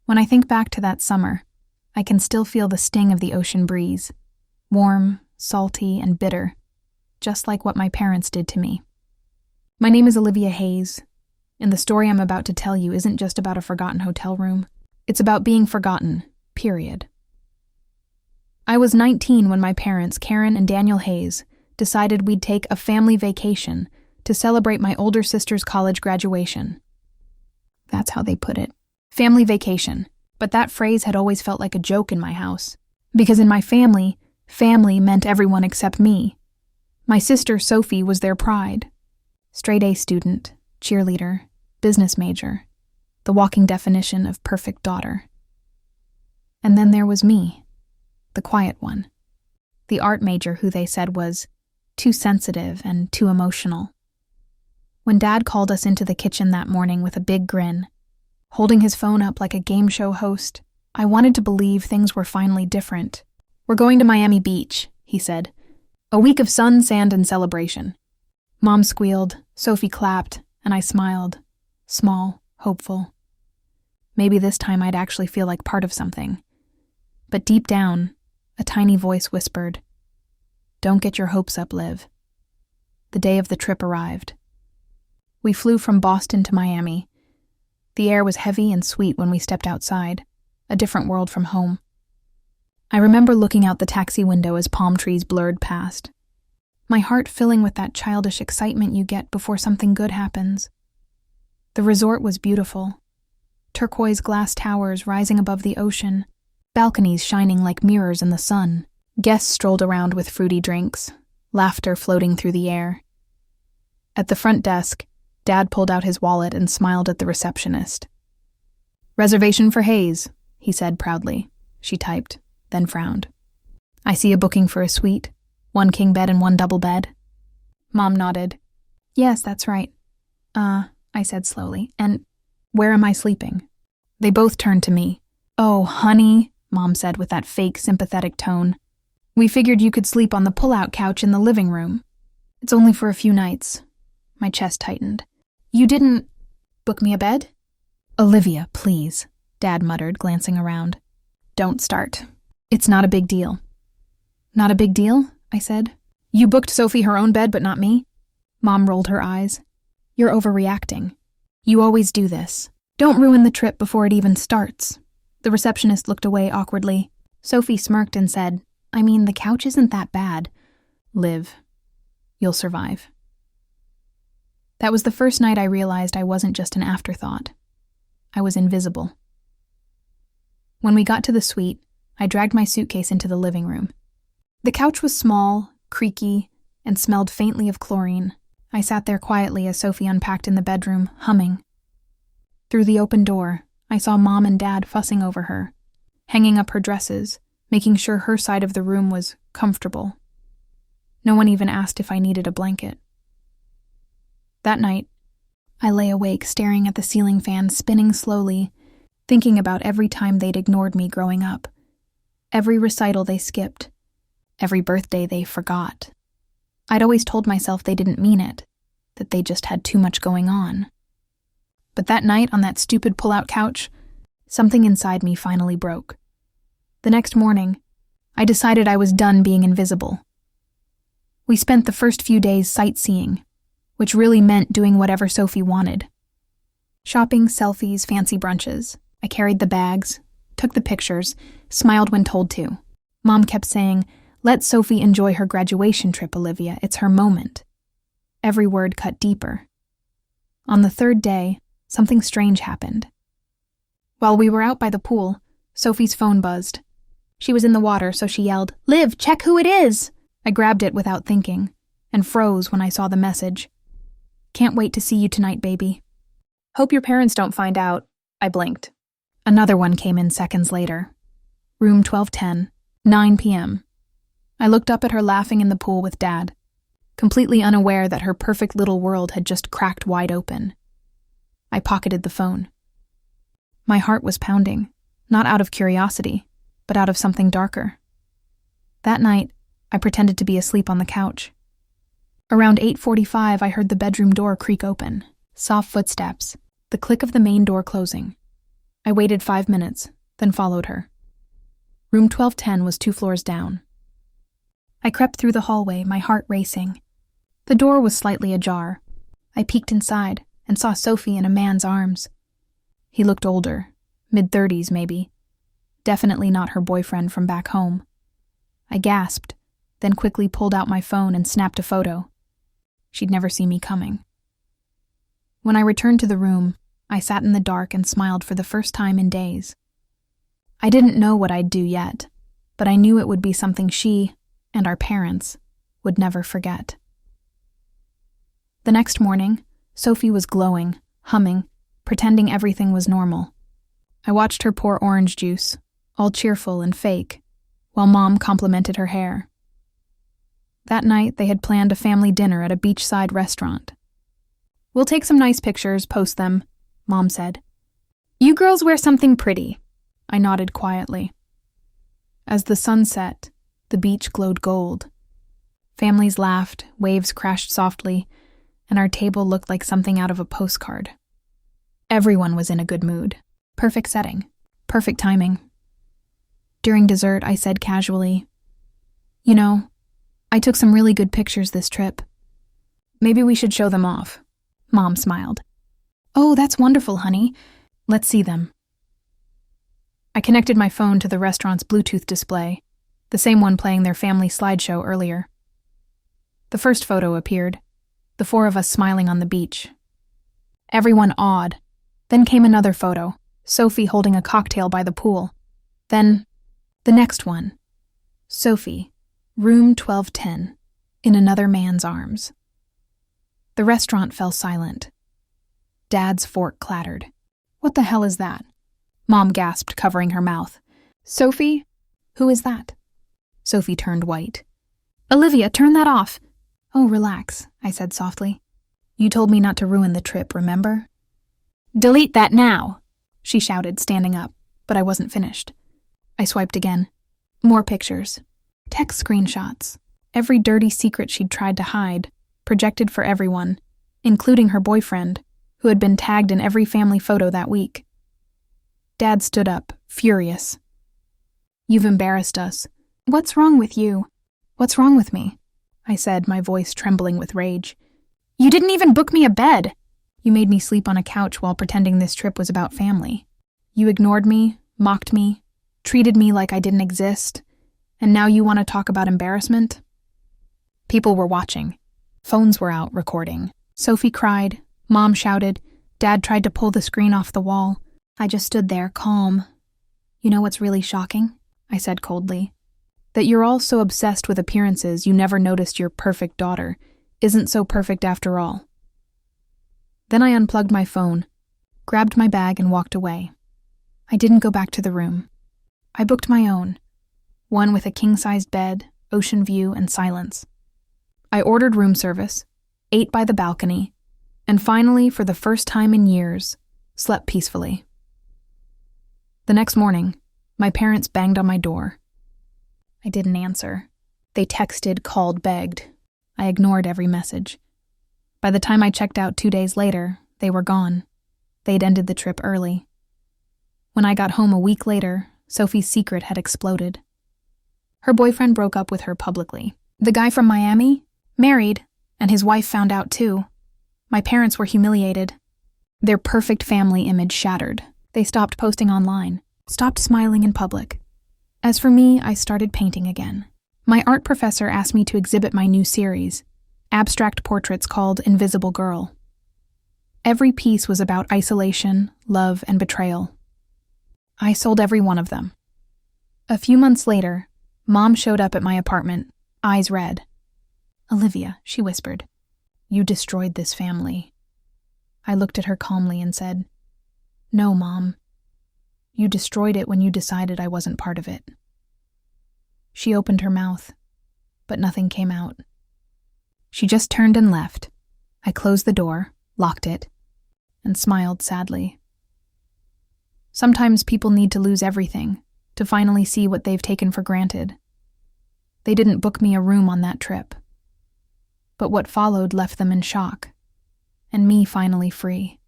When I think back to that summer, I can still feel the sting of the ocean breeze, warm, salty, and bitter, just like what my parents did to me. My name is Olivia Hayes, and the story I'm about to tell you isn't just about a forgotten hotel room. It's about being forgotten, period. I was 19 when my parents, Karen and Daniel Hayes, decided we'd take a family vacation to celebrate my older sister's college graduation. That's how they put it. Family vacation. But that phrase had always felt like a joke in my house. Because in my family meant everyone except me. My sister, Sophie, was their pride. Straight A student, cheerleader, business major, the walking definition of perfect daughter. And then there was me, the quiet one, the art major who they said was too sensitive and too emotional. When Dad called us into the kitchen that morning with a big grin, holding his phone up like a game show host, I wanted to believe things were finally different. "We're going to Miami Beach," he said. "A week of sun, sand, and celebration." Mom squealed, Sophie clapped, and I smiled, small, hopeful. Maybe this time I'd actually feel like part of something. But deep down, a tiny voice whispered, "Don't get your hopes up, Liv." The day of the trip arrived. We flew from Boston to Miami. The air was heavy and sweet when we stepped outside, a different world from home. I remember looking out the taxi window as palm trees blurred past, my heart filling with that childish excitement you get before something good happens. The resort was beautiful. Turquoise glass towers rising above the ocean, balconies shining like mirrors in the sun. Guests strolled around with fruity drinks, laughter floating through the air. At the front desk, Dad pulled out his wallet and smiled at the receptionist. "Reservation for Hayes," he said proudly. She typed, then frowned. "I see a booking for a suite, 1 king bed and 1 double bed." Mom nodded. "Yes, that's right." I said slowly. "And where am I sleeping?" They both turned to me. "Oh, honey," Mom said with that fake sympathetic tone. "We figured you could sleep on the pull-out couch in the living room. It's only for a few nights." My chest tightened. "You didn't book me a bed?" "Olivia, please," Dad muttered, glancing around. "Don't start. It's not a big deal." "Not a big deal?" I said. "You booked Sophie her own bed, but not me?" Mom rolled her eyes. "You're overreacting. You always do this. Don't ruin the trip before it even starts." The receptionist looked away awkwardly. Sophie smirked and said, "I mean, the couch isn't that bad. Liv, you'll survive." That was the first night I realized I wasn't just an afterthought. I was invisible. When we got to the suite, I dragged my suitcase into the living room. The couch was small, creaky, and smelled faintly of chlorine. I sat there quietly as Sophie unpacked in the bedroom, humming. Through the open door, I saw Mom and Dad fussing over her, hanging up her dresses, making sure her side of the room was comfortable. No one even asked if I needed a blanket. That night, I lay awake staring at the ceiling fan spinning slowly, thinking about every time they'd ignored me growing up, every recital they skipped, every birthday they forgot. I'd always told myself they didn't mean it, that they just had too much going on. But that night on that stupid pull-out couch, something inside me finally broke. The next morning, I decided I was done being invisible. We spent the first few days sightseeing, which really meant doing whatever Sophie wanted. Shopping, selfies, fancy brunches. I carried the bags, took the pictures, smiled when told to. Mom kept saying, "Let Sophie enjoy her graduation trip, Olivia. It's her moment." Every word cut deeper. On the third day, something strange happened. While we were out by the pool, Sophie's phone buzzed. She was in the water, so she yelled, "Liv, check who it is!" I grabbed it without thinking, and froze when I saw the message. "Can't wait to see you tonight, baby. Hope your parents don't find out." I blinked. Another one came in seconds later. Room 1210, 9 p.m. I looked up at her laughing in the pool with Dad, completely unaware that her perfect little world had just cracked wide open. I pocketed the phone. My heart was pounding, not out of curiosity, but out of something darker. That night, I pretended to be asleep on the couch. Around 8:45, I heard the bedroom door creak open, soft footsteps, the click of the main door closing. I waited 5 minutes, then followed her. Room 1210 was 2 floors down. I crept through the hallway, my heart racing. The door was slightly ajar. I peeked inside and saw Sophie in a man's arms. He looked older, mid-30s maybe. Definitely not her boyfriend from back home. I gasped, then quickly pulled out my phone and snapped a photo. She'd never see me coming. When I returned to the room, I sat in the dark and smiled for the first time in days. I didn't know what I'd do yet, but I knew it would be something she, and our parents, would never forget. The next morning, Sophie was glowing, humming, pretending everything was normal. I watched her pour orange juice, all cheerful and fake, while Mom complimented her hair. That night, they had planned a family dinner at a beachside restaurant. "We'll take some nice pictures, post them," Mom said. "You girls wear something pretty." I nodded quietly. As the sun set, the beach glowed gold. Families laughed, waves crashed softly, and our table looked like something out of a postcard. Everyone was in a good mood. Perfect setting. Perfect timing. During dessert, I said casually, "You know, I took some really good pictures this trip. Maybe we should show them off." Mom smiled. "Oh, that's wonderful, honey. Let's see them." I connected my phone to the restaurant's Bluetooth display, the same one playing their family slideshow earlier. The first photo appeared, the 4 of us smiling on the beach. Everyone awed. Then came another photo, Sophie holding a cocktail by the pool. Then, the next one. Sophie, room 1210, in another man's arms. The restaurant fell silent. Dad's fork clattered. "What the hell is that?" Mom gasped, covering her mouth. "Sophie? Who is that?" Sophie turned white. "Olivia, turn that off." "Oh, relax," I said softly. "You told me not to ruin the trip, remember?" "Delete that now," she shouted, standing up, but I wasn't finished. I swiped again. More pictures. Text screenshots. Every dirty secret she'd tried to hide, projected for everyone, including her boyfriend, who had been tagged in every family photo that week. Dad stood up, furious. "You've embarrassed us." "What's wrong with you?" "What's wrong with me?" I said, my voice trembling with rage. "You didn't even book me a bed." "You made me sleep on a couch while pretending this trip was about family. You ignored me, mocked me, treated me like I didn't exist, and now you want to talk about embarrassment?" People were watching. Phones were out, recording. Sophie cried, Mom shouted, Dad tried to pull the screen off the wall. I just stood there, calm. "You know what's really shocking?" I said coldly. "That you're all so obsessed with appearances you never noticed your perfect daughter isn't so perfect after all." Then I unplugged my phone, grabbed my bag and walked away. I didn't go back to the room. I booked my own, one with a king-sized bed, ocean view, and silence. I ordered room service, ate by the balcony, and finally, for the first time in years, slept peacefully. The next morning, my parents banged on my door. I didn't answer. They texted, called, begged. I ignored every message. By the time I checked out 2 days later, they were gone. They'd ended the trip early. When I got home a week later, Sophie's secret had exploded. Her boyfriend broke up with her publicly. The guy from Miami? Married, and his wife found out too. My parents were humiliated. Their perfect family image shattered. They stopped posting online, stopped smiling in public. As for me, I started painting again. My art professor asked me to exhibit my new series, abstract portraits called Invisible Girl. Every piece was about isolation, love, and betrayal. I sold every one of them. A few months later, Mom showed up at my apartment, eyes red. "Olivia," she whispered, "you destroyed this family." I looked at her calmly and said, "No, Mom. You destroyed it when you decided I wasn't part of it." She opened her mouth, but nothing came out. She just turned and left. I closed the door, locked it, and smiled sadly. Sometimes people need to lose everything to finally see what they've taken for granted. They didn't book me a room on that trip. But what followed left them in shock, and me finally free.